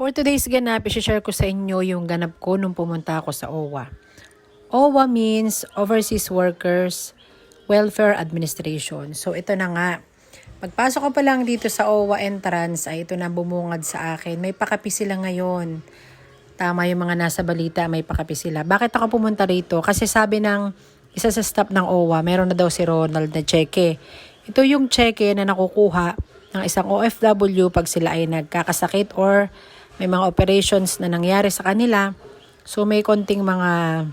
For today's ganap, i-share ko sa inyo yung ganap ko nung pumunta ako sa OWA. OWA means Overseas Workers Welfare Administration. So ito na nga. Pagpasok ko pa lang dito sa OWA entrance ay ito na bumungad sa akin. May pakapi sila ngayon. Tama yung mga nasa balita, may pakapi sila. Bakit ako pumunta rito? Kasi sabi ng isa sa staff ng OWA, meron na daw si Ronald na cheque. Ito yung cheque na nakukuha ng isang OFW pag sila ay nagkakasakit or may mga operations na nangyari sa kanila. So may konting mga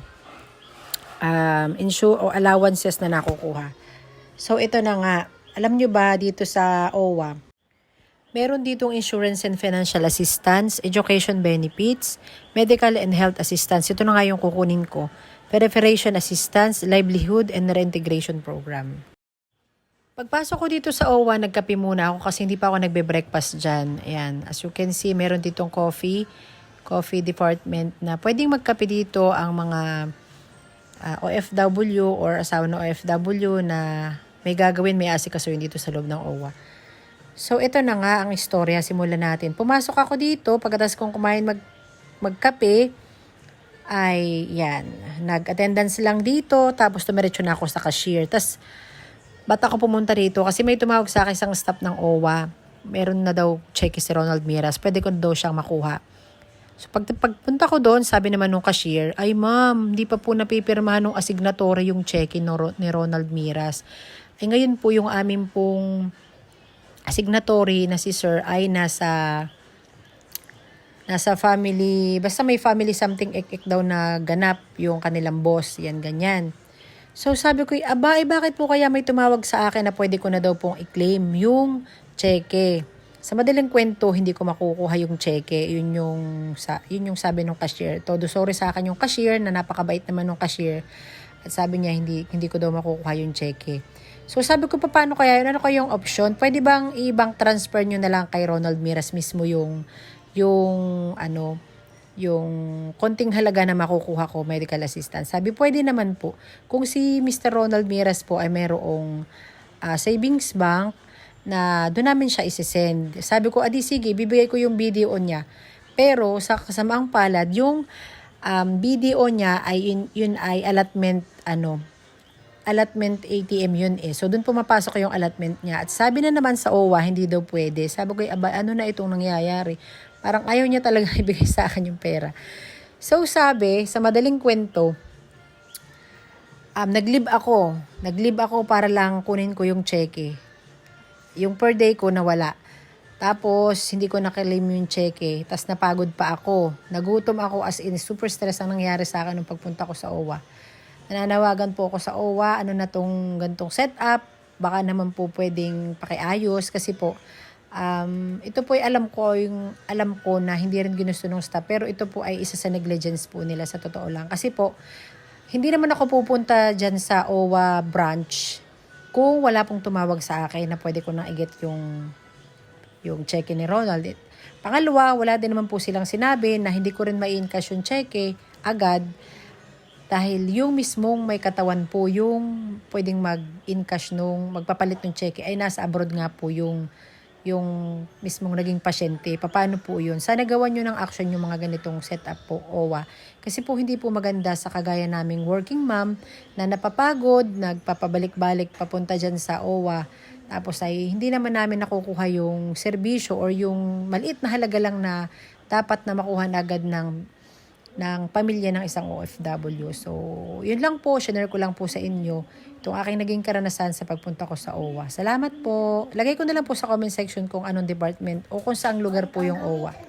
insure o allowances na nakukuha. So ito na nga. Alam nyo ba dito sa OWA, meron ditong insurance and financial assistance, education benefits, medical and health assistance. Ito na nga yung kukunin ko. Perforation assistance, livelihood and reintegration program. Pagpasok ko dito sa OWA, nagkape muna ako kasi hindi pa ako nagbe-breakfast dyan. Ayan, as you can see, meron ditong coffee department na pwedeng magkape dito ang mga OFW or asawa ng OFW na may gagawin, may asikasuhin dito sa loob ng OWA. So, ito na nga ang istorya. Simulan natin. Pumasok ako dito, pagkatapos kong kumain magkape, ay yan, nag-attendance lang dito, tapos tumiretso na ako sa cashier. Tapos, ba't ako pumunta rito? Kasi may tumawag sa akin isang staff ng OWA. Meron na daw cheque si Ronald Miras. Pwede ko daw siyang makuha. So pagpunta ko doon, sabi naman nung cashier, ay ma'am, hindi pa po napipirmahan ng asignatory yung cheque ni Ronald Miras. Ay ngayon po yung amin pong asignatory na si sir ay nasa family, basta may family something ek daw na ganap yung kanilang boss. Yan, ganyan. So sabi ko, bakit po kaya may tumawag sa akin na pwede ko na daw pong i-claim yung cheque? Sa madaling kwento, hindi ko makukuha yung cheque. Yun yung sabi ng cashier. Todo sorry sa akin yung cashier na napakabait naman ng cashier. At sabi niya, hindi ko daw makukuha yung cheque. So sabi ko, paano kaya yun? Ano kayong option? Pwede bang ibang transfer nyo na lang kay Ronald Miras mismo yung konting halaga na makukuha ko, medical assistance. Sabi, pwede naman po. Kung si Mr. Ronald Miras po ay mayroong savings bank na doon namin siya isesend. Sabi ko, sige, bibigay ko yung BDO niya. Pero sa kasamaang palad, yung BDO niya ay yun ay allotment ATM yun eh. So doon pumapasok yung allotment niya. At sabi na naman sa OWA, hindi daw pwede. Sabi ko, ano na itong nangyayari? Parang ayaw niya talaga ibigay sa akin yung pera. So sabi, sa madaling kwento, nag-leave ako para lang kunin ko yung cheque. Yung per day ko nawala. Tapos, hindi ko naklaim yung cheque. Tapos napagod pa ako. Nagutom ako as in super stress ang nangyari sa akin nung pagpunta ko sa OWA. Nananawagan po ako sa OWA, ano na tong gantong setup. Baka naman po pwedeng pakiayos kasi po, ito po ay alam ko na hindi rin ginusto ng staff, pero ito po ay isa sa negligence po nila sa totoo lang. Kasi po, hindi naman ako pupunta dyan sa OWA branch kung wala pong tumawag sa akin na pwede ko nang i-get yung cheque ni Ronald. Pangalawa, wala din naman po silang sinabi na hindi ko rin mai-encash yung cheque agad dahil yung mismong may katawan po yung pwedeng mag-encash magpapalit ng cheque ay nasa abroad nga po yung mismong naging pasyente. Paano po yun? Sana gawan nyo ng action yung mga ganitong setup po, OWA. Kasi po hindi po maganda sa kagaya naming working mom na napapagod, nagpapabalik-balik papunta dyan sa OWA. Tapos ay hindi naman namin nakukuha yung serbisyo or yung maliit na halaga lang na dapat na makuha na agad ng pamilya ng isang OFW. So, yun lang po. Share ko lang po sa inyo itong aking naging karanasan sa pagpunta ko sa OWA. Salamat po. Lagay ko na lang po sa comment section kung anong department o kung saang lugar po yung OWA.